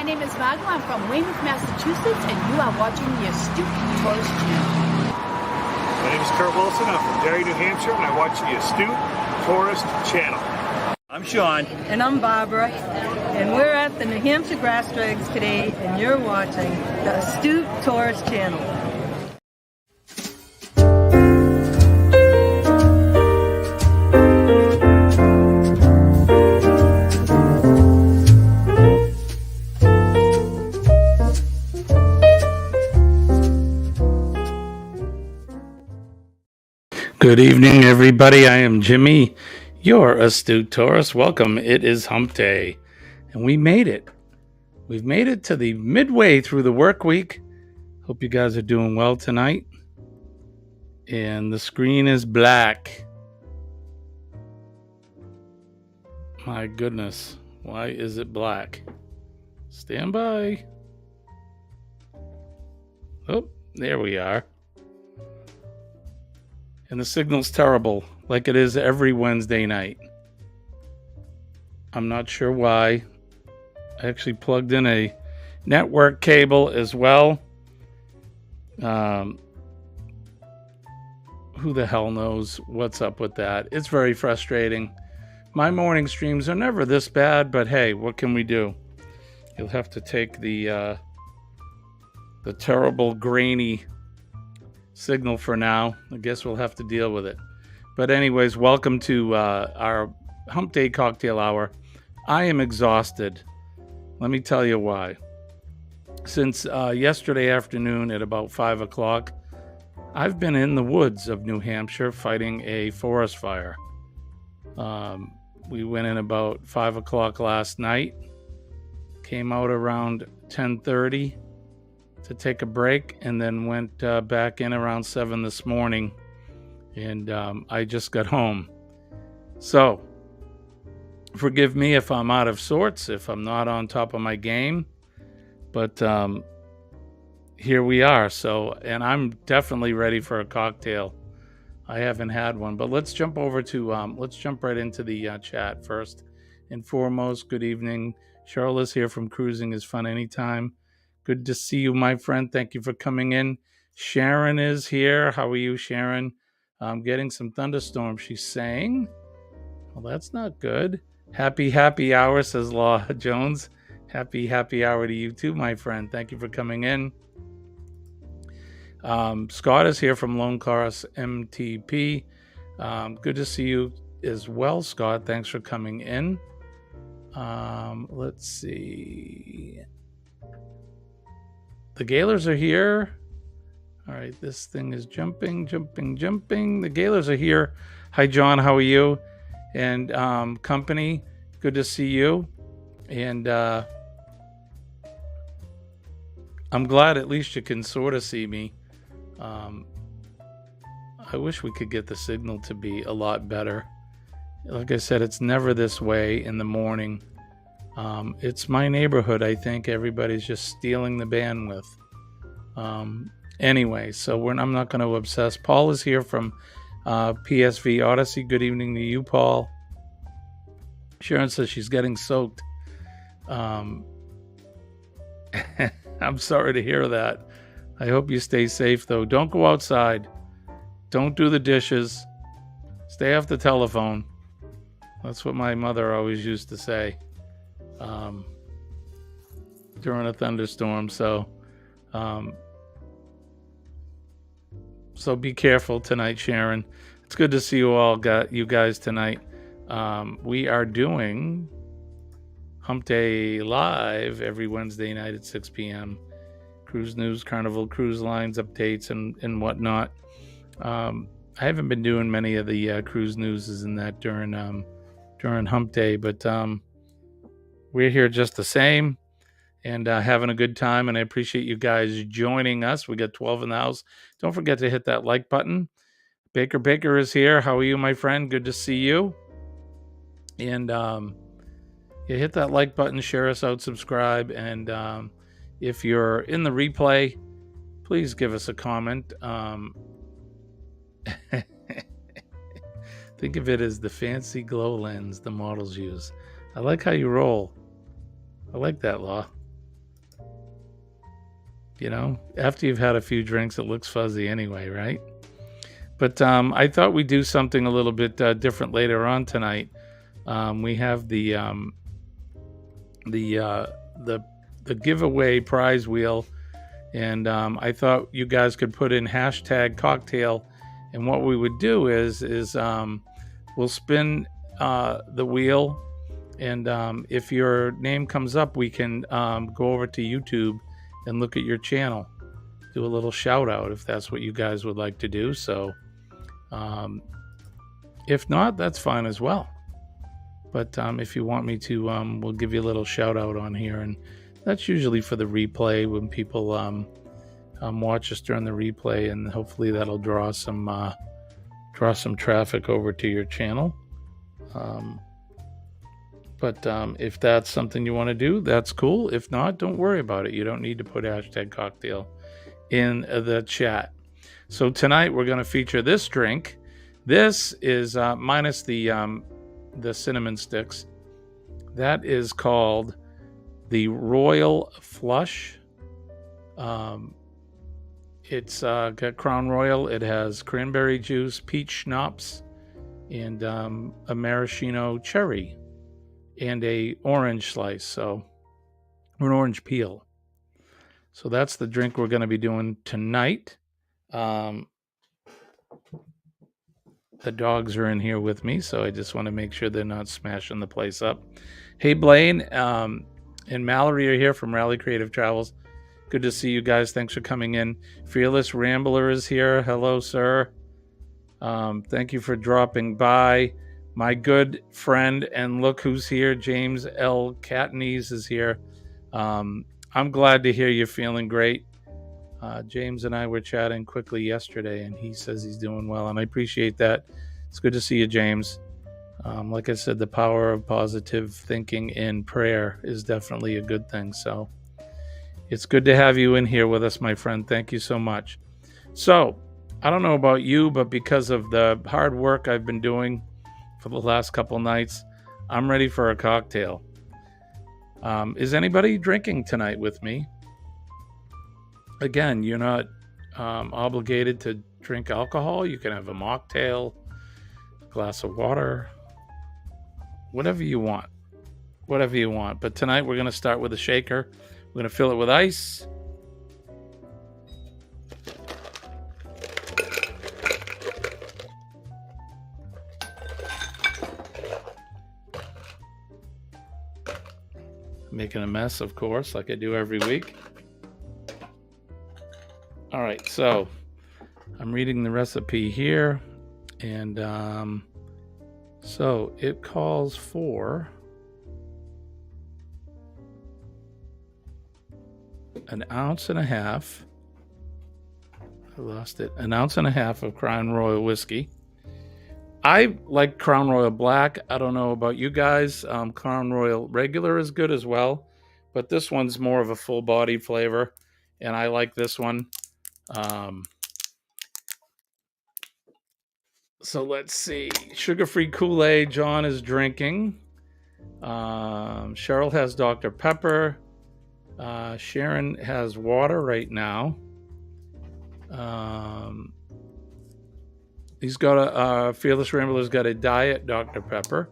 name is Margo. I'm from Weymouth, Massachusetts, and you are watching the Astute Tourist Channel. My name is Kurt Wilson. I'm from Derry, New Hampshire, and I watch the Astute Tourist Channel. I'm Sean. And I'm Barbara. And we're at the New Hampshire Grass Drags today, and you're watching the Astute Tourist Channel. Good evening, everybody. I am Jimmy, your astute tourist. Welcome. It is Hump Day, and we made it. We've made it to the midway through the work week. Hope you guys are doing well tonight. And the screen is black. My goodness, why is it black? Stand by. Oh, there we are. And the signal's terrible, like it is every Wednesday night. I'm not sure why. I actually plugged in a network cable as well. Who the hell knows what's up with that? It's very frustrating. My morning streams are never this bad, but hey, what can we do? You'll have to take the terrible grainy signal for now. I guess we'll have to deal with it. But anyways, welcome to our Hump Day cocktail hour. I am exhausted. Let me tell you why. Since yesterday afternoon at about 5 o'clock, I've been in the woods of New Hampshire fighting a forest fire. We went in about 5 o'clock last night, came out around 10:30 to take a break, and then went back in around 7 this morning, and I just got home. So forgive me if I'm out of sorts, if I'm not on top of my game, but here we are. So, and I'm definitely ready for a cocktail. I haven't had one, but let's jump over to let's jump right into the chat first and foremost. Good evening. Charlotte's here from Cruising is Fun Anytime. Good to see you, my friend. Thank you for coming in. Sharon is here. How are you, Sharon? I'm getting some thunderstorms, she's saying. Well, that's not good. Happy hour, says Law Jones. Happy hour to you too, my friend. Thank you for coming in. Scott is here from Lone Cars MTP. Good to see you as well, Scott. Thanks for coming in. Let's see. The Gaylors are here. All right, this thing is jumping. The Gaylors are here. Hi, John. How are you? And company, good to see you. And I'm glad at least you can sort of see me. I wish we could get the signal to be a lot better. Like I said, it's never this way in the morning. It's my neighborhood. I think everybody's just stealing the bandwidth. Anyway, so I'm not going to obsess. Paul is here from PSV Odyssey. Good evening to you, Paul. Sharon says she's getting soaked. I'm sorry to hear that. I hope you stay safe, though. Don't go outside. Don't do the dishes. Stay off the telephone. That's what my mother always used to say. During a thunderstorm, so be careful tonight, Sharon. It's good to see you guys tonight. We are doing Hump Day live every Wednesday night at 6 p.m. Cruise news, Carnival Cruise Lines updates, and whatnot. I haven't been doing many of the cruise newses and that during Hump Day, but we're here just the same and having a good time, and I appreciate you guys joining us. We got 12 in the house. Don't forget to hit that like button. Baker is here. How are you, my friend? Good to see you. And you hit that like button, share us out, subscribe, and if you're in the replay, please give us a comment. Think of it as the fancy glow lens the models use. I like how you roll. I like that, Law. You know, after you've had a few drinks, it looks fuzzy anyway, right? But I thought we'd do something a little bit different later on tonight. We have the giveaway prize wheel, and I thought you guys could put in hashtag cocktail. And what we would do is we'll spin the wheel, and if your name comes up, we can go over to YouTube and look at your channel, do a little shout out if that's what you guys would like to do. So if not, that's fine as well. But if you want me to, we'll give you a little shout out on here, and that's usually for the replay when people watch us during the replay, and hopefully that'll draw some traffic over to your channel. But if that's something you want to do, that's cool. If not, don't worry about it. You don't need to put hashtag cocktail in the chat. So tonight we're going to feature this drink. This is minus the cinnamon sticks. That is called the Royal Flush. It's got Crown Royal. It has cranberry juice, peach schnapps, and a maraschino cherry, and a orange slice, so an orange peel. So that's the drink we're going to be doing tonight. The dogs are in here with me, so I just want to make sure they're not smashing the place up. Hey, Blaine and Mallory are here from Rally Creative Travels. Good to see you guys. Thanks for coming in. Fearless Rambler is here. Hello, sir. Thank you for dropping by. My good friend, and look who's here, James L. Catnese is here. I'm glad to hear you're feeling great. James and I were chatting quickly yesterday, and he says he's doing well, and I appreciate that. It's good to see you, James. Like I said, the power of positive thinking in prayer is definitely a good thing. So it's good to have you in here with us, my friend. Thank you so much. So I don't know about you, but because of the hard work I've been doing for the last couple nights, I'm ready for a cocktail. Is anybody drinking tonight with me? Again, you're not obligated to drink alcohol. You can have a mocktail, a glass of water, whatever you want. Whatever you want. But tonight we're going to start with a shaker. We're going to fill it with ice. Making a mess, of course, like I do every week. All right, so I'm reading the recipe here, and so it calls for an ounce and a half. I lost it. An ounce and a half of Crown Royal whiskey. I like Crown Royal Black. I don't know about you guys. Crown Royal Regular is good as well, but this one's more of a full body flavor, and I like this one. So let's see. Sugar-free Kool-Aid John is drinking. Cheryl has Dr. Pepper. Sharon has water right now. He's got a Fearless Rambler's got a diet Dr. Pepper.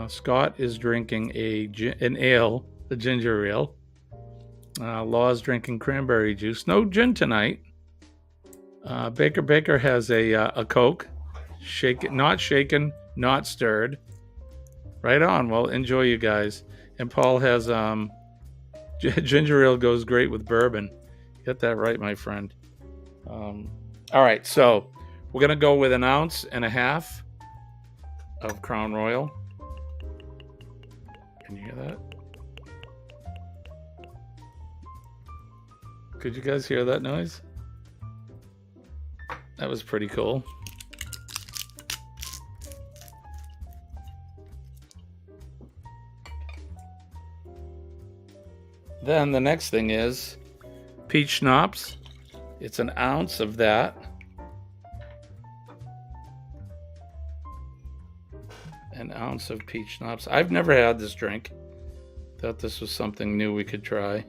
Scott is drinking an ale, a ginger ale. Law's drinking cranberry juice. No gin tonight. Baker has a Coke. Not shaken, not stirred. Right on. Well, enjoy, you guys. And Paul has ginger ale goes great with bourbon. Get that right, my friend. All right, so we're going to go with an ounce and a half of Crown Royal. Can you hear that? Could you guys hear that noise? That was pretty cool. Then the next thing is peach schnapps. It's an ounce of that. An ounce of peach schnapps. I've never had this drink. Thought this was something new we could try.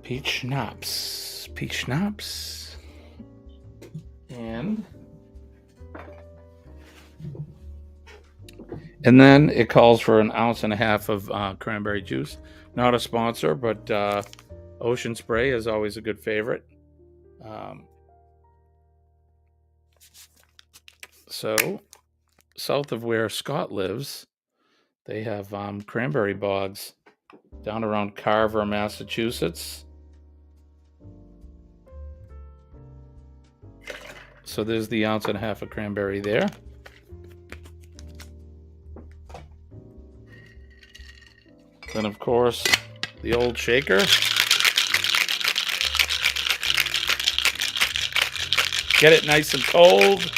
peach schnapps, and then it calls for an ounce and a half of cranberry juice. Not a sponsor, but Ocean Spray is always a good favorite. So, south of where Scott lives, they have cranberry bogs down around Carver, Massachusetts. So there's the ounce and a half of cranberry there. Then, of course, the old shaker. Get it nice and cold.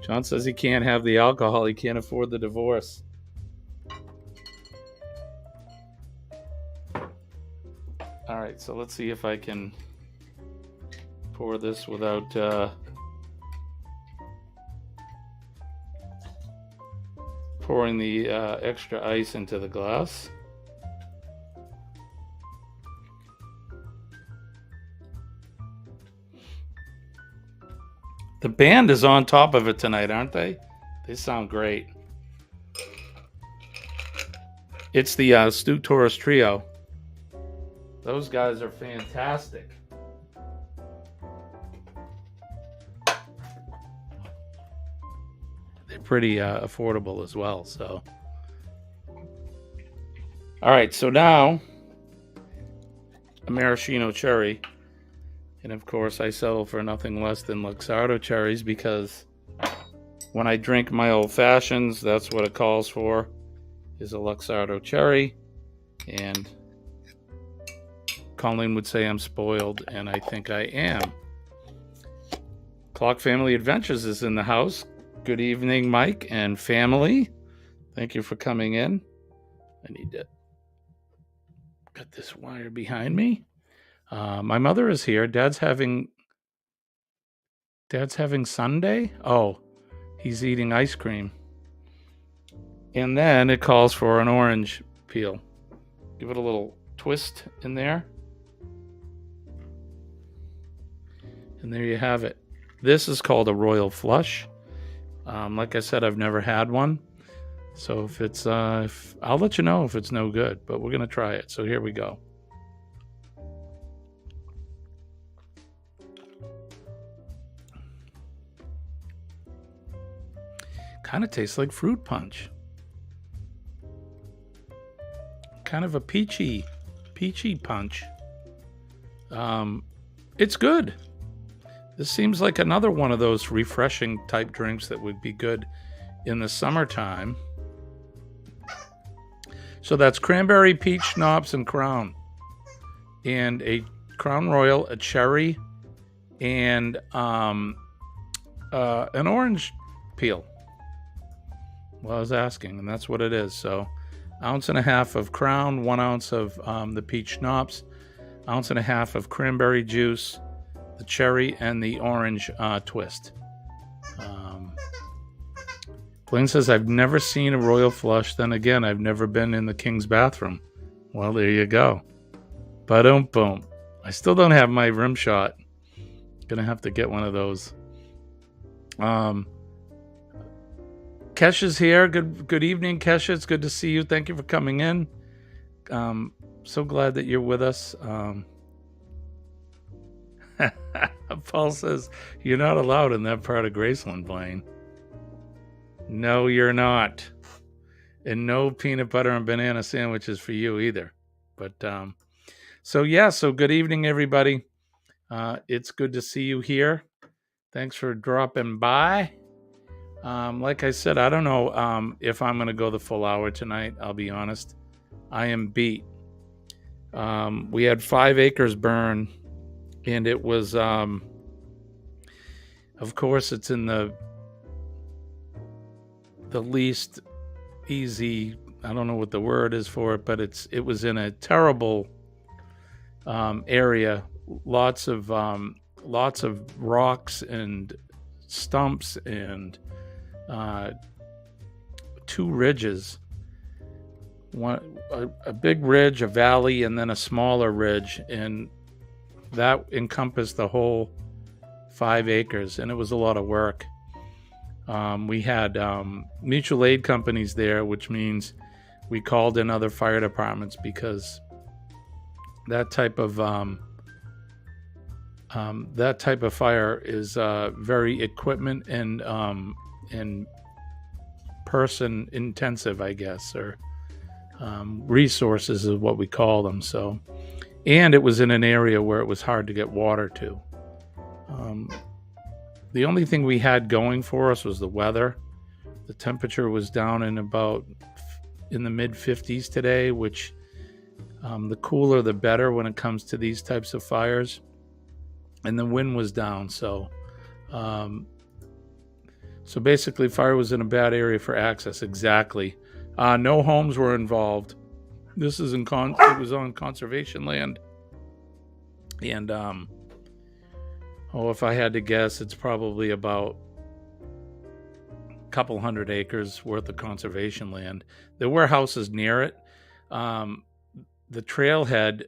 John says he can't have the alcohol. He can't afford the divorce. All right, so let's see if I can pour this without pouring the extra ice into the glass. The band is on top of it tonight, aren't they? They sound great. It's the Stu Torres Trio. Those guys are fantastic. They're pretty affordable as well. So, all right. So now, a maraschino cherry. And of course, I settle for nothing less than Luxardo cherries because when I drink my old fashions, that's what it calls for, is a Luxardo cherry. And Colleen would say I'm spoiled, and I think I am. Clock Family Adventures is in the house. Good evening, Mike and family. Thank you for coming in. I need to cut this wire behind me. My mother is here. Dad's having Sunday. Oh, he's eating ice cream. And then it calls for an orange peel. Give it a little twist in there. And there you have it. This is called a royal flush. Like I said, I've never had one. So if it's, I'll let you know if it's no good, but we're going to try it. So here we go. Kind of tastes like fruit punch. Kind of a peachy punch. It's good. This seems like another one of those refreshing type drinks that would be good in the summertime. So that's cranberry, peach schnapps, and Crown. And a Crown Royal, a cherry, and an orange peel. Well, I was asking, and that's what it is. So, ounce and a half of Crown, 1 ounce of the peach schnapps, ounce and a half of cranberry juice, the cherry, and the orange twist. Blaine says, I've never seen a royal flush. Then again, I've never been in the king's bathroom. Well, there you go. Ba-dum boom. I still don't have my rim shot. Gonna have to get one of those. Kesha's here. Good evening, Kesha. It's good to see you. Thank you for coming in. So glad that you're with us. Paul says, you're not allowed in that part of Graceland, Blaine. No, you're not. And no peanut butter and banana sandwiches for you either. But, so good evening, everybody. It's good to see you here. Thanks for dropping by. Like I said, I don't know if I'm going to go the full hour tonight. I'll be honest. I am beat. We had 5 acres burn, and it was, of course, it's in the least easy. I don't know what the word is for it, but it was in a terrible area. Lots of rocks and stumps and two ridges. A big ridge, a valley, and then a smaller ridge, and that encompassed the whole 5 acres, and it was a lot of work. We had mutual aid companies there, which means we called in other fire departments because that type of fire is very equipment and person intensive, I guess, or resources is what we call them. So, and it was in an area where it was hard to get water to. The only thing we had going for us was the weather. The temperature was down in the mid 50s today, which the cooler the better when it comes to these types of fires. And the wind was down, so basically fire was in a bad area for access. Exactly. No homes were involved. This is it was on conservation land, and if I had to guess, it's probably about a couple hundred acres worth of conservation land. There were houses near it. The trailhead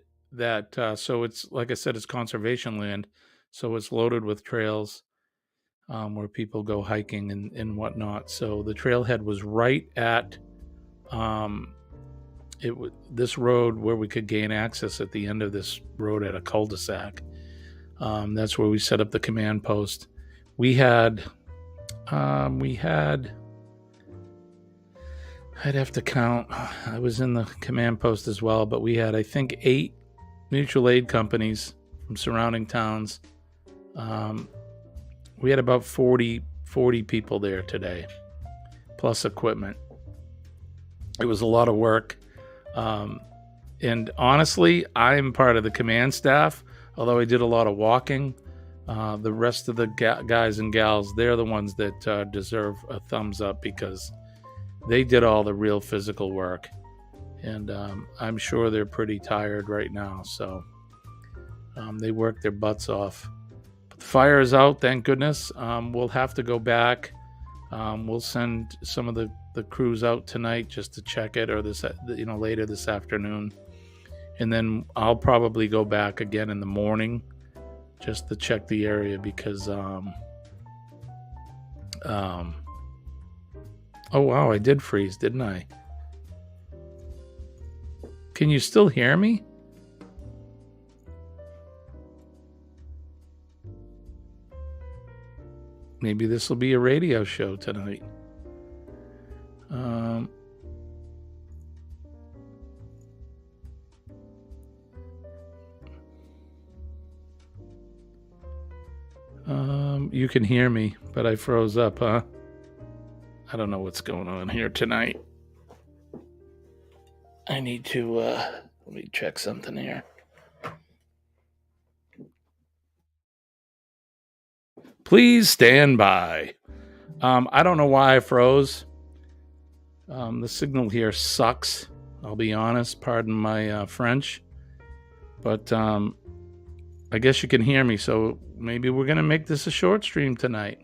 so it's, like I said, it's conservation land, so it's loaded with trails where people go hiking and whatnot. So the trailhead was right at this road where we could gain access at the end of this road at a cul-de-sac. That's where we set up the command post. We had I'd have to count. I was in the command post as well, but we had, I think, 8 mutual aid companies from surrounding towns. We had about 40 people there today, plus equipment. It was a lot of work. And honestly, I'm part of the command staff, although I did a lot of walking. The rest of the guys and gals, they're the ones that deserve a thumbs up because they did all the real physical work. And I'm sure they're pretty tired right now. So they worked their butts off. But the fire is out, thank goodness. We'll have to go back. We'll send some of the crews out tonight just to check it, or later this afternoon. And then I'll probably go back again in the morning just to check the area because oh wow, I did freeze, didn't I? Can you still hear me? Maybe this will be a radio show tonight. You can hear me, but I froze up, huh? I don't know what's going on here tonight. I need to, let me check something here. Please stand by. I don't know why I froze. The signal here sucks. I'll be honest. Pardon my French. But I guess you can hear me, so maybe we're going to make this a short stream tonight.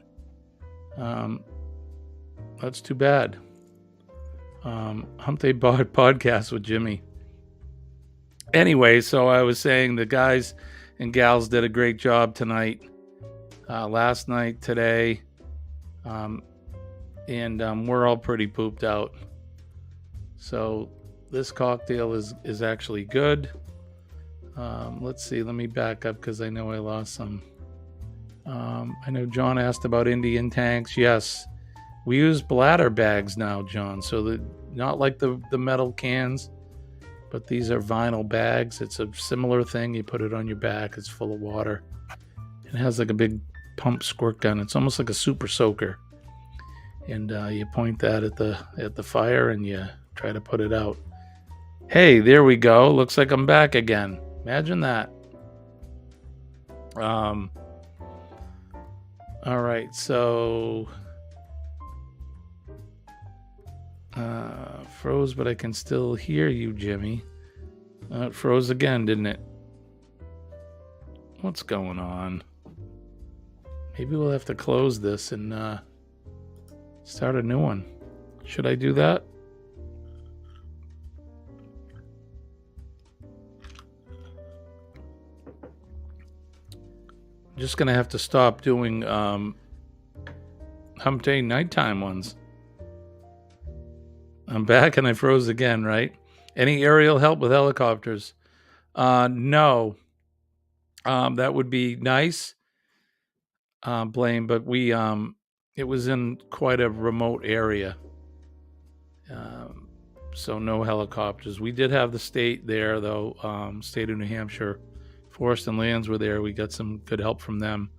That's too bad. Hump Day podcast with Jimmy. Anyway, so I was saying the guys and gals did a great job tonight, last night, today, and we're all pretty pooped out. So this cocktail is actually good. Let's see. Let me back up because I know I lost some. I know John asked about Indian tanks. Yes, we use bladder bags now, John. So not like the metal cans, but these are vinyl bags. It's a similar thing. You put it on your back. It's full of water. It has like a big pump squirt gun. It's almost like a super soaker. And you point that at the fire and you try to put it out. Hey, there we go. Looks like I'm back again. Imagine that. All right, so froze, but I can still hear you, Jimmy. It froze again, didn't it? What's going on? Maybe we'll have to close this and start a new one. Should I do that? I'm just going to have to stop doing Hump Day nighttime ones. I'm back and I froze again, right? Any aerial help with helicopters? No. That would be nice, Blaine, but it was in quite a remote area. So no helicopters. We did have the state there, though. State of New Hampshire Forest and Lands were there. We got some good help from them.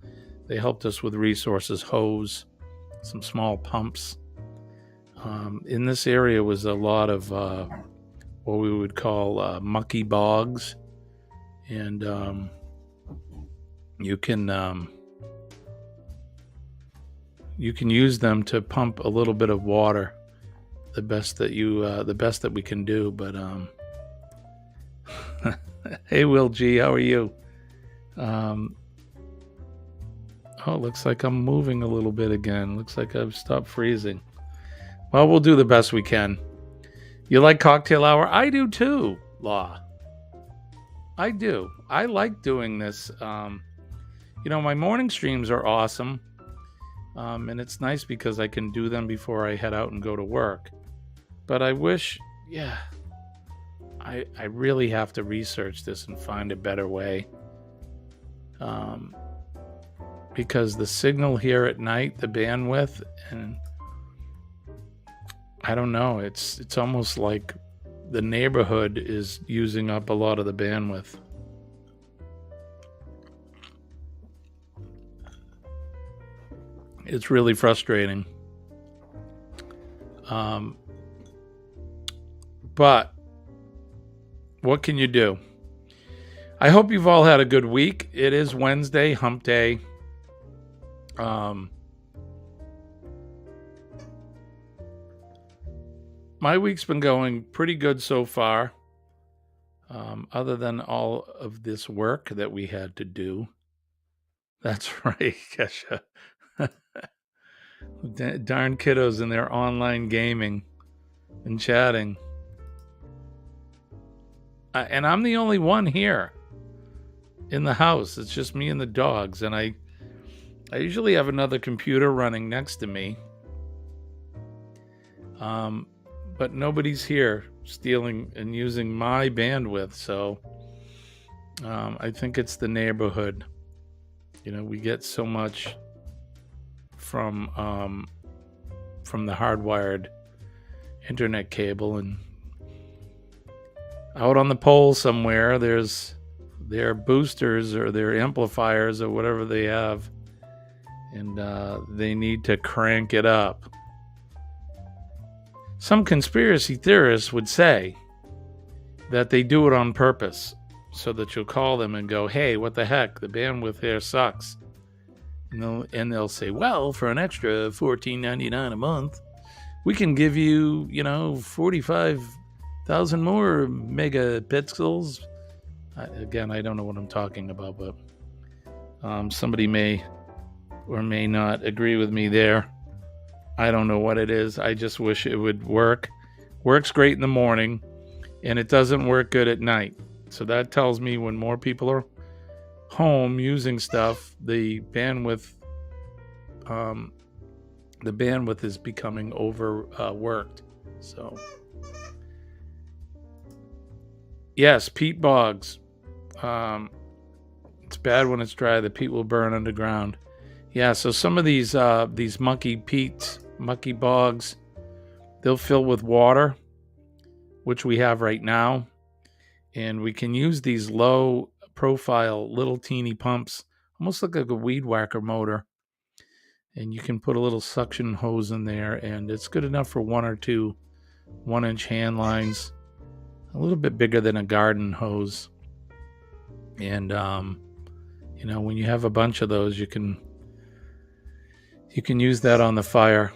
They helped us with resources, hose, some small pumps. In this area was a lot of what we would call mucky bogs, and you can use them to pump a little bit of water. The best that we can do, but hey, Will G, how are you? Oh, looks like I'm moving a little bit again. Looks like I've stopped freezing. Well, we'll do the best we can. You like cocktail hour? I do too, Law. I do. I like doing this. My morning streams are awesome. And it's nice because I can do them before I head out and go to work. But I wish, I really have to research this and find a better way. Because the signal here at night, the bandwidth, and I don't know, it's almost like the neighborhood is using up a lot of the bandwidth. It's really frustrating. But what can you do? I hope you've all had a good week. It is Wednesday, Hump Day. My week's been going pretty good so far. Other than all of this work that we had to do. That's right, Kesha. Darn kiddos in their online gaming and chatting. And I'm the only one here in the house. It's just me and the dogs. And I usually have another computer running next to me. But nobody's here stealing and using my bandwidth. So I think it's the neighborhood. We get so much from the hardwired internet cable, and out on the pole somewhere there's their boosters or their amplifiers or whatever they have, and they need to crank it up. Some conspiracy theorists would say that they do it on purpose so that you'll call them and go, hey, what the heck, the bandwidth here sucks. And they'll say, well, for an extra $14.99 a month, we can give you, 45,000 more megapixels. Again, I don't know what I'm talking about, but somebody may or may not agree with me there. I don't know what it is. I just wish it would work. Works great in the morning, and it doesn't work good at night. So that tells me when more people are home using stuff, the bandwidth is becoming overworked. So yes, peat bogs. It's bad when it's dry. The peat will burn underground. Yeah, so some of these mucky bogs, they'll fill with water, which we have right now, and we can use these low profile little teeny pumps, almost like a weed whacker motor, and you can put a little suction hose in there, and it's good enough for 1 or 2 1-inch hand lines, a little bit bigger than a garden hose. And when you have a bunch of those, you can use that on the fire.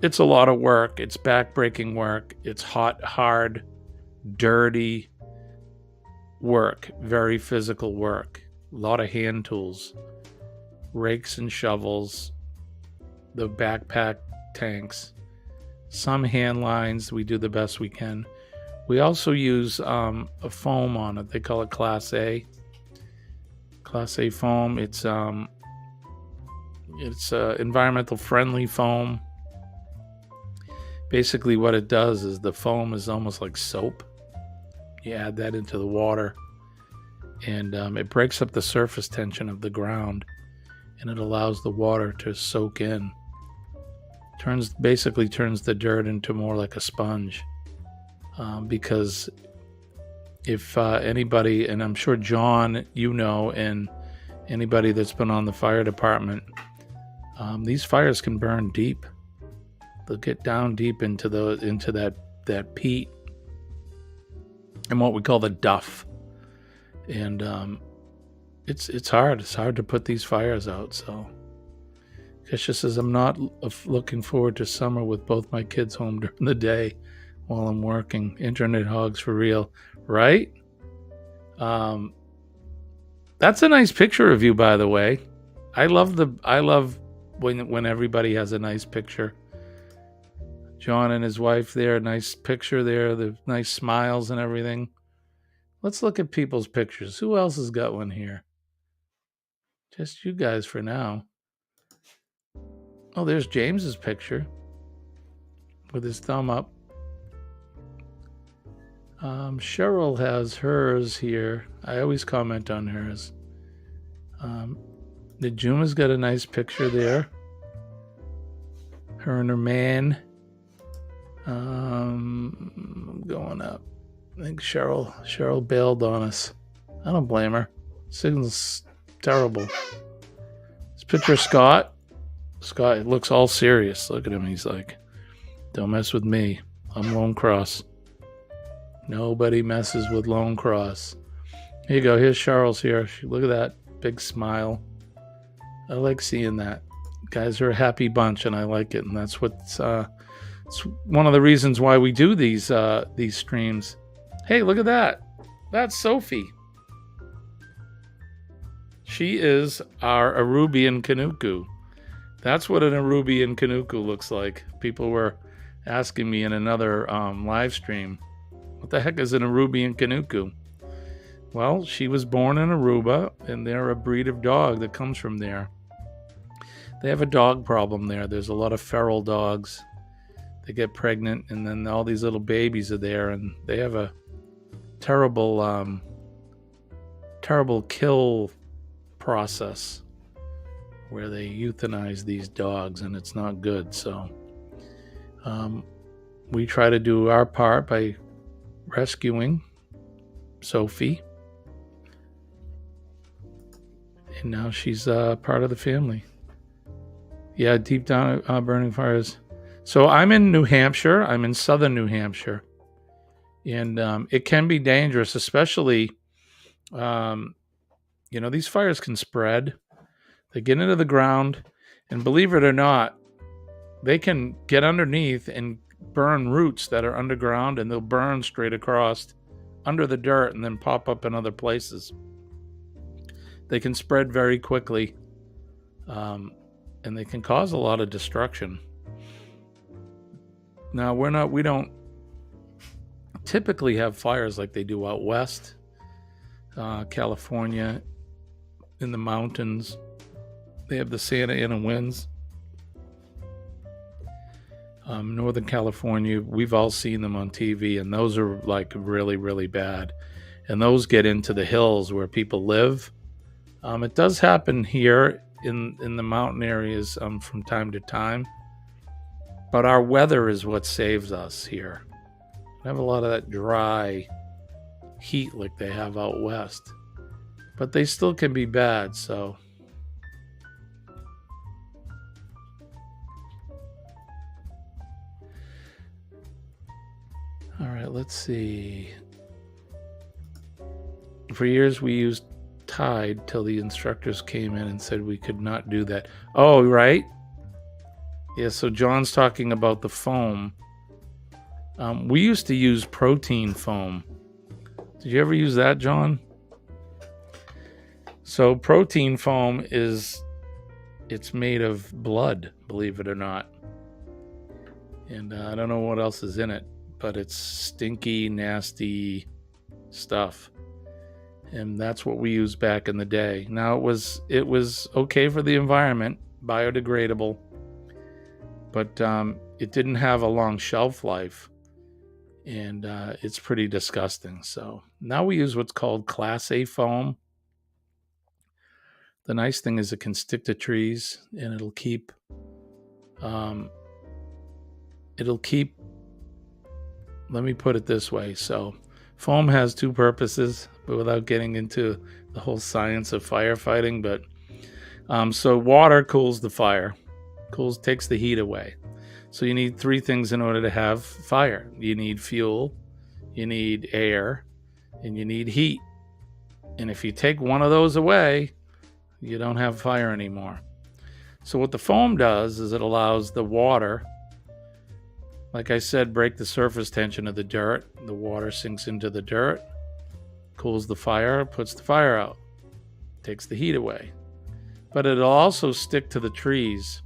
It's a lot of work. It's back-breaking work. It's hot, hard, dirty work, very physical work, a lot of hand tools, rakes and shovels, the backpack tanks. Some hand lines, we do the best we can. We also use a foam on it. They call it Class A. Class A foam. It's environmental friendly foam. Basically what it does is the foam is almost like soap. You add that into the water, and it breaks up the surface tension of the ground, and it allows the water to soak in. Basically turns the dirt into more like a sponge. Because if anybody, and I'm sure John, and anybody that's been on the fire department, these fires can burn deep. They'll get down deep into that peat and what we call the duff, and it's hard. It's hard to put these fires out. So Kesha says, I'm not looking forward to summer with both my kids home during the day while I'm working. Internet hogs for real, right? That's a nice picture of you, by the way. I love when everybody has a nice picture. John and his wife there, nice picture there, the nice smiles and everything. Let's look at people's pictures. Who else has got one here? Just you guys for now. Oh, there's James's picture with his thumb up. Cheryl has hers here. I always comment on hers. The Juma's got a nice picture there. Her and her man. I'm going up. I think Cheryl bailed on us. I don't blame her. Signal's terrible. This picture of Scott. Scott looks all serious. Look at him. He's like, don't mess with me. I'm Lone Cross. Nobody messes with Lone Cross. Here you go. Here's Charles here. Look at that big smile. I like seeing that. Guys are a happy bunch, and I like it. And that's what's it's one of the reasons why we do these streams. Hey, look at that. That's Sophie. She is our Arubian Canuku. That's what an Arubian Canuku looks like. People were asking me in another live stream, what the heck is an Arubian Canuku? Well, she was born in Aruba, and they're a breed of dog that comes from there. They have a dog problem there. There's a lot of feral dogs. They get pregnant, and then all these little babies are there, and they have a terrible kill process where they euthanize these dogs, and it's not good. So we try to do our part by rescuing Sophie, and now she's part of the family. Yeah, deep down burning fires. So I'm in New Hampshire. I'm in southern New Hampshire, and it can be dangerous, especially these fires can spread. They get into the ground, and believe it or not, they can get underneath and burn roots that are underground, and they'll burn straight across under the dirt and then pop up in other places. They can spread very quickly, and they can cause a lot of destruction. Now, we don't typically have fires like they do out west, California, in the mountains. They have the Santa Ana winds. Northern California, we've all seen them on TV, and those are like really, really bad. And those get into the hills where people live. It does happen here in the mountain areas from time to time. But our weather is what saves us here. We have a lot of that dry heat like they have out west. But they still can be bad, so. All right, let's see. For years we used Tide till the instructors came in and said we could not do that. Oh, right. Yeah, so John's talking about the foam. We used to use protein foam. Did you ever use that, John? So protein foam it's made of blood, believe it or not. And I don't know what else is in it, but it's stinky, nasty stuff. And that's what we used back in the day. Now it was okay for the environment, biodegradable, but it didn't have a long shelf life, and it's pretty disgusting. So now we use what's called Class A foam. The nice thing is it can stick to trees, and it'll keep let me put it this way. So foam has two purposes, but without getting into the whole science of firefighting. But so water cools the fire, takes the heat away. So you need three things in order to have fire. You need fuel, you need air, and you need heat. And if you take one of those away, you don't have fire anymore. So what the foam does is it allows the water, like I said, break the surface tension of the dirt. The water sinks into the dirt, cools the fire, puts the fire out, takes the heat away. But it'll also stick to the trees,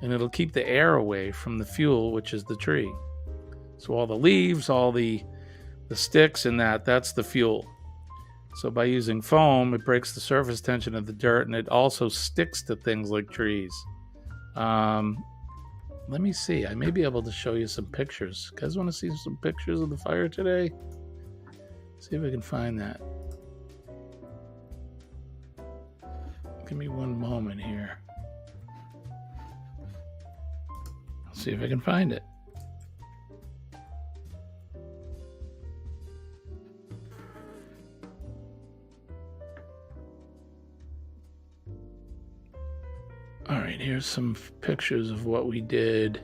and it'll keep the air away from the fuel, which is the tree. So all the leaves, all the sticks and that's the fuel. So by using foam, it breaks the surface tension of the dirt, and it also sticks to things like trees. Let me see. I may be able to show you some pictures. You guys want to see some pictures of the fire today? See if I can find that. Give me one moment here. I'll see if I can find it. All right, here's some pictures of what we did.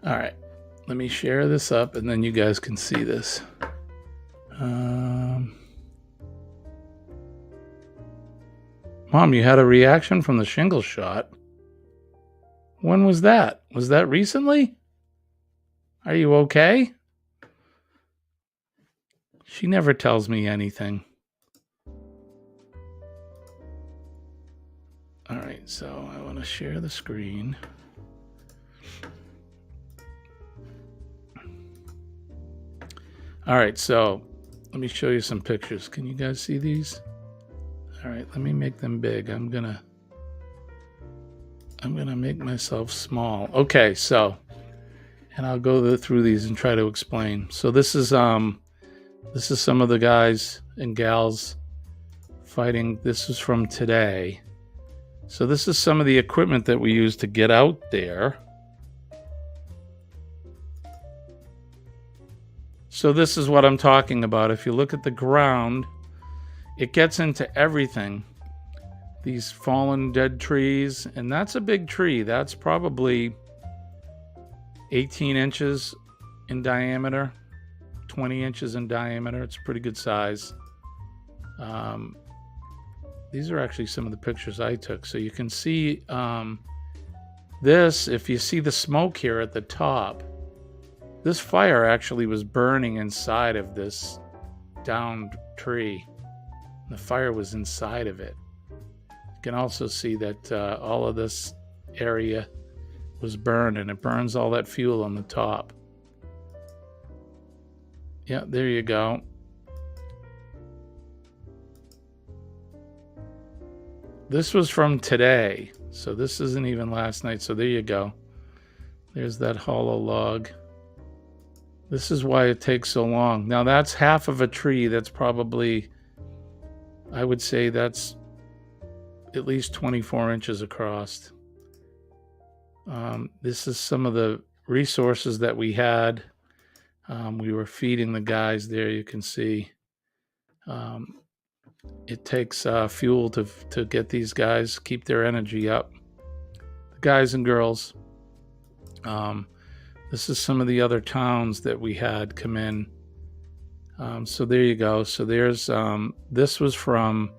All right, let me share this up and then you guys can see this. Mom, you had a reaction from the shingle shot. When was that? Was that recently? Are you okay? She never tells me anything. All right, so I want to share the screen. All right, so let me show you some pictures. Can you guys see these? All right, let me make them big. I'm gonna make myself small. Okay, so, and I'll go through these and try to explain. So this is some of the guys and gals fighting. This is from today. So this is some of the equipment that we use to get out there. So this is what I'm talking about. If you look at the ground, it gets into everything. These fallen dead trees, and that's a big tree. That's probably 18 inches in diameter, 20 inches in diameter. It's a pretty good size. These are actually some of the pictures I took. So you can see this, if you see the smoke here at the top, this fire actually was burning inside of this downed tree. The fire was inside of it. You can also see that all of this area was burned, and it burns all that fuel on the top. Yeah, there you go. This was from today, so this isn't even last night. So there you go. There's that hollow log. This is why it takes so long. Now that's half of a tree. That's probably, I would say that's at least 24 inches across. This is some of the resources that we had. We were feeding the guys there. You can see it takes fuel to get these guys, keep their energy up. The guys and girls. This is some of the other towns that we had come in. So there you go. So there's, this was from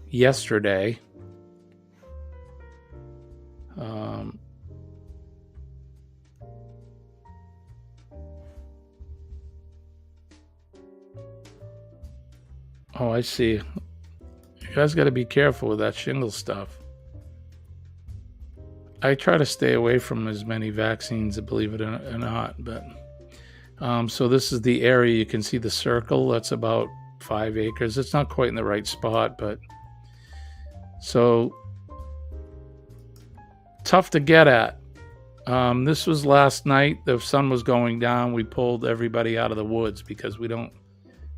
yesterday. Oh, I see. You guys got to be careful with that shingle stuff. I try to stay away from as many vaccines, believe it or not. But so this is the area. You can see the circle. That's about 5 acres. It's not quite in the right spot, but so tough to get at. This was last night. The sun was going down. We pulled everybody out of the woods because we don't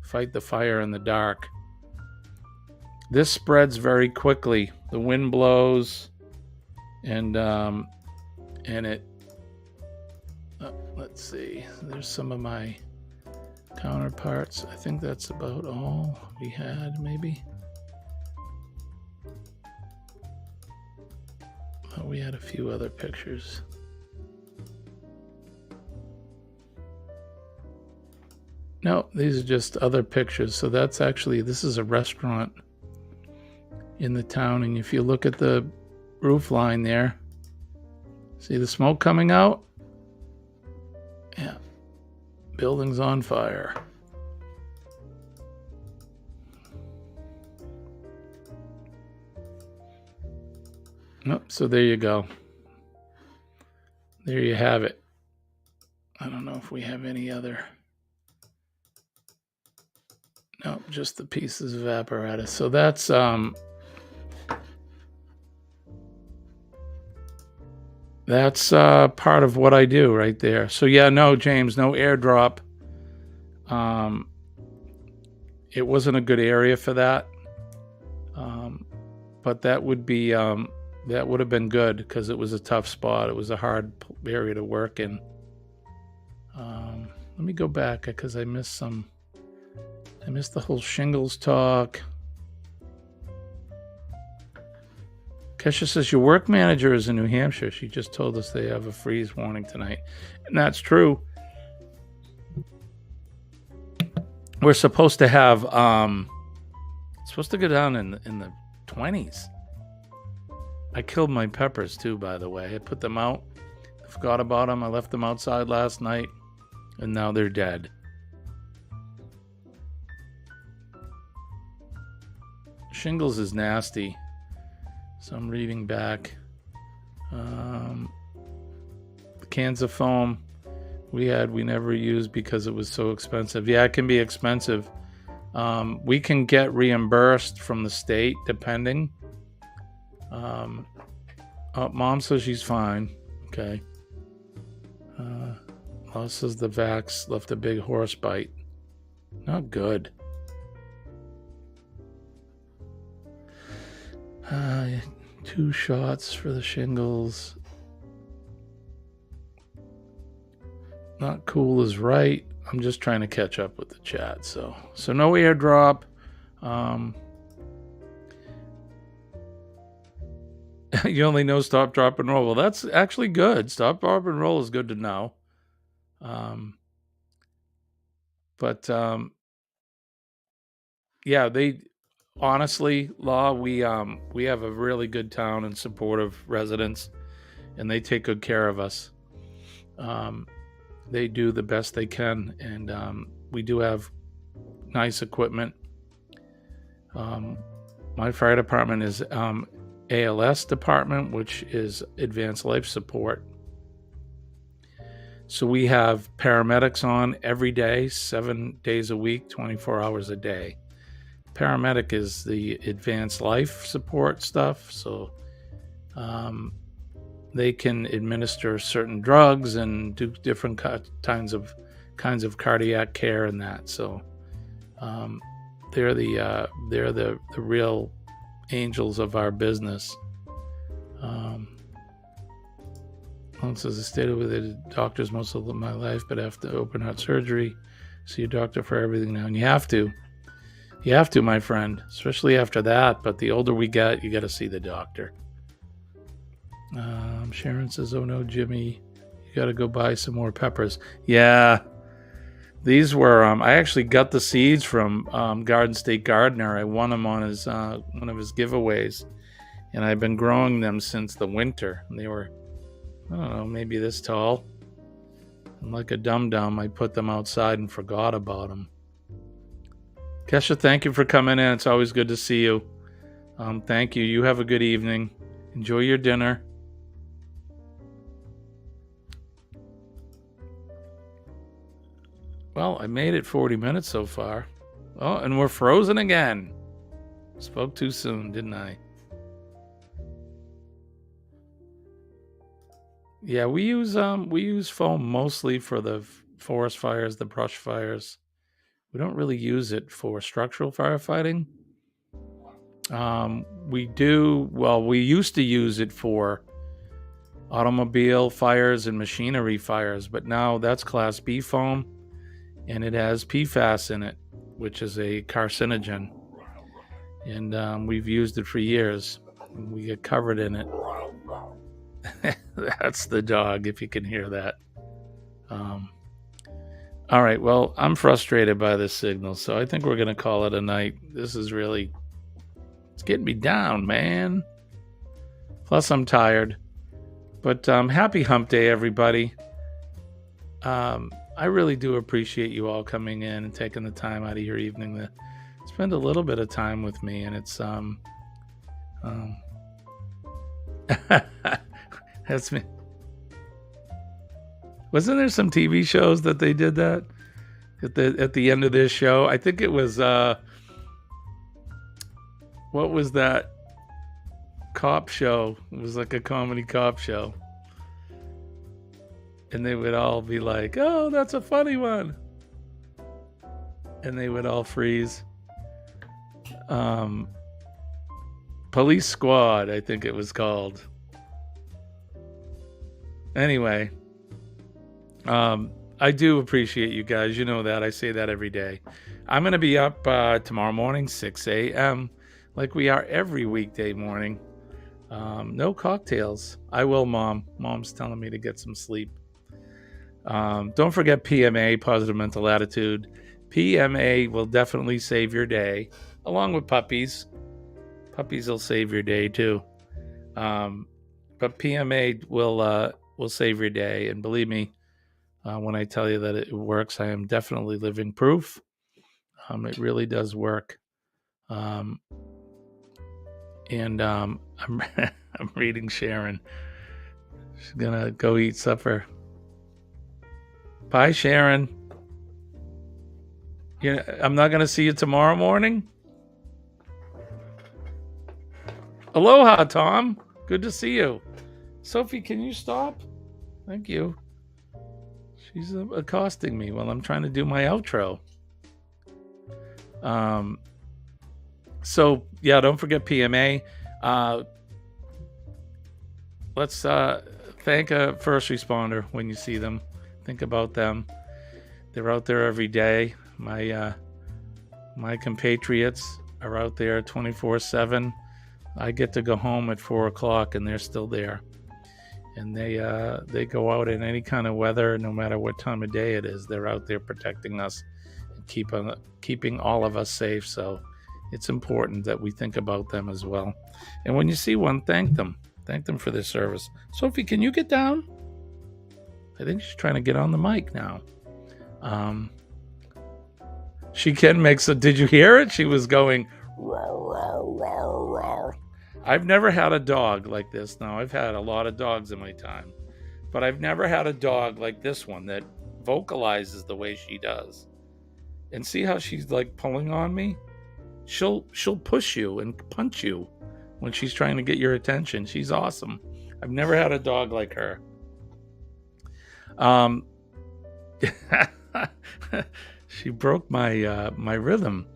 fight the fire in the dark. This spreads very quickly. The wind blows, and it. Let's see. There's some of my counterparts. I think that's about all we had, maybe. Oh, we had a few other pictures. No, these are just other pictures. So that's actually, this is a restaurant in the town. And if you look at the roof line there, see the smoke coming out? Yeah. Building's on fire. Oh, so there you go. There you have it. I don't know if we have any other. No, just the pieces of apparatus. So that's part of what I do right there. So yeah, no, James, no airdrop. It wasn't a good area for that. But that would be that would have been good because it was a tough spot. It was a hard area to work in. Let me go back because I missed some. I missed the whole shingles talk. Kesha says your work manager is in New Hampshire. She just told us they have a freeze warning tonight. And that's true. We're supposed to have supposed to go down in the 20s. I killed my peppers too, by the way. I put them out. I forgot about them. I left them outside last night and now they're dead. Shingles is nasty. So I'm reading back. The cans of foam we never used because it was so expensive. Yeah, it can be expensive. We can get reimbursed from the state depending. Mom says she's fine. Okay. Law says the vax left a big horse bite. Not good. 2 shots for the shingles. Not cool is right. I'm just trying to catch up with the chat. So no airdrop. You only know stop, drop, and roll. Well, that's actually good. Stop, drop, and roll is good to know. Yeah, they honestly, Law, we have a really good town and supportive residents, and they take good care of us. They do the best they can, and we do have nice equipment. My fire department is ALS department, which is Advanced Life Support. So we have paramedics on every day, 7 days a week, 24 hours a day. Paramedic is the advanced life support stuff. So they can administer certain drugs and do different kinds of cardiac care and that. So they're the real angels of our business. Says I stayed with the doctors most of my life, but after open heart surgery, see a doctor for everything now. And you have to, my friend, especially after that. But the older we get, you got to see the doctor. Sharon says, "Oh no, Jimmy, you got to go buy some more peppers." Yeah, these were. I actually got the seeds from Garden State Gardener. I won them on his one of his giveaways, and I've been growing them since the winter. And they were, I don't know, maybe this tall. And like a dum-dum, I put them outside and forgot about them. Kesha, thank you for coming in. It's always good to see you. Thank you. You have a good evening. Enjoy your dinner. Well, I made it 40 minutes so far. Oh, and we're frozen again. Spoke too soon, didn't I? Yeah, we use foam mostly for the forest fires, the brush fires. We don't really use it for structural firefighting. We used to use it for automobile fires and machinery fires, but now that's Class B foam, and it has PFAS in it, which is a carcinogen. And we've used it for years, and we get covered in it. That's the dog, if you can hear that. All right, well, I'm frustrated by this signal, so I think we're going to call it a night. This is really, it's getting me down, man. Plus, I'm tired. But happy Hump Day, everybody. I really do appreciate you all coming in and taking the time out of your evening to spend a little bit of time with me. And it's that's me. Wasn't there some TV shows that they did that at the end of this show? I think it was what was that cop show? It was like a comedy cop show. And they would all be like, "Oh, that's a funny one." And they would all freeze. Police Squad, I think it was called. Anyway, I do appreciate you guys. You know that. I say that every day. I'm going to be up tomorrow morning, 6 a.m., like we are every weekday morning. No cocktails. I will, Mom. Mom's telling me to get some sleep. Don't forget PMA, Positive Mental Attitude. PMA will definitely save your day, along with puppies. Puppies will save your day too. But PMA will save your day. And believe me, when I tell you that it works, I am definitely living proof. It really does work. I'm I'm reading Sharon. She's gonna go eat supper. Bye, Sharon. I'm not gonna see you tomorrow morning. Aloha, Tom. Good to see you. Sophie, can you stop? Thank you. She's accosting me while I'm trying to do my outro. So yeah, don't forget PMA. Let's thank a first responder when you see them. Think about them. They're out there every day. My compatriots are out there 24/7. I get to go home at 4 o'clock and they're still there. And they go out in any kind of weather, no matter what time of day it is. They're out there protecting us and keeping all of us safe. So it's important that we think about them as well. And when you see one, thank them. Thank them for their service. Sophie, can you get down? I think she's trying to get on the mic now. She can make so. Did you hear it? She was going. I've never had a dog like this. Now, I've had a lot of dogs in my time, but I've never had a dog like this one that vocalizes the way she does. And see how she's like pulling on me? She'll push you and punch you when she's trying to get your attention. She's awesome. I've never had a dog like her. She broke my my rhythm.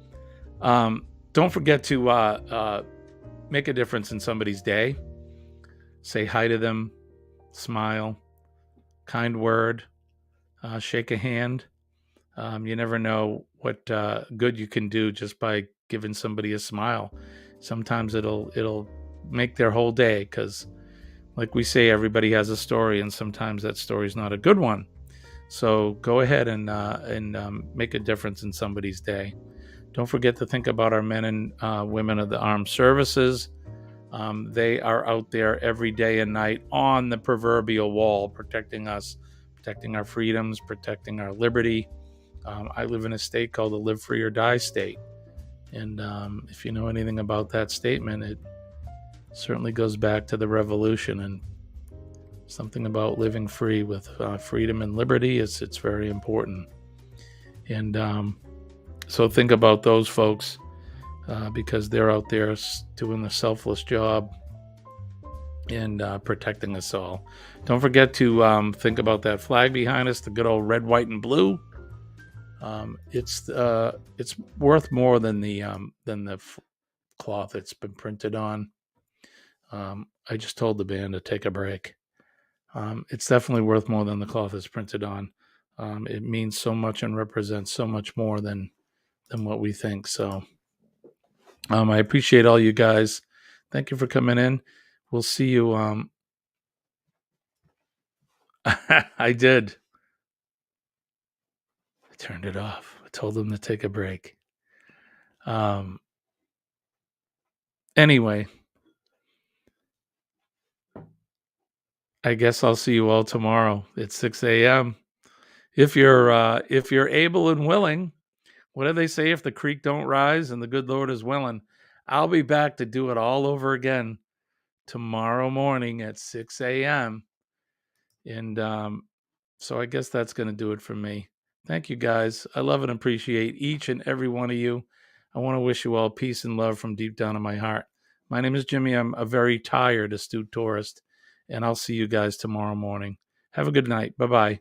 Don't forget to make a difference in somebody's day. Say hi to them, smile, kind word, shake a hand. You never know what good you can do just by giving somebody a smile. Sometimes it'll make their whole day, because like we say, everybody has a story, and sometimes that story is not a good one. So go ahead and make a difference in somebody's day. Don't forget to think about our men and women of the armed services. They are out there every day and night on the proverbial wall, protecting us, protecting our freedoms, protecting our liberty. I live in a state called the Live Free or Die state. And if you know anything about that statement, it certainly goes back to the revolution and something about living free with freedom and liberty. It's very important. And so think about those folks because they're out there doing the selfless job and protecting us all. Don't forget to think about that flag behind us, the good old red, white, and blue. It's worth more than the cloth it's been printed on. I just told the band to take a break. It's definitely worth more than the cloth it's printed on. It means so much and represents so much more than what we think. So I appreciate all you guys. Thank you for coming in. We'll see you. I did. I turned it off. I told them to take a break. Anyway, I guess I'll see you all tomorrow at 6 a.m. If you're able and willing. What do they say? If the creek don't rise and the good Lord is willing, I'll be back to do it all over again tomorrow morning at 6 a.m. And so I guess that's going to do it for me. Thank you, guys. I love and appreciate each and every one of you. I want to wish you all peace and love from deep down in my heart. My name is Jimmy. I'm a very tired, astute tourist, and I'll see you guys tomorrow morning. Have a good night. Bye-bye.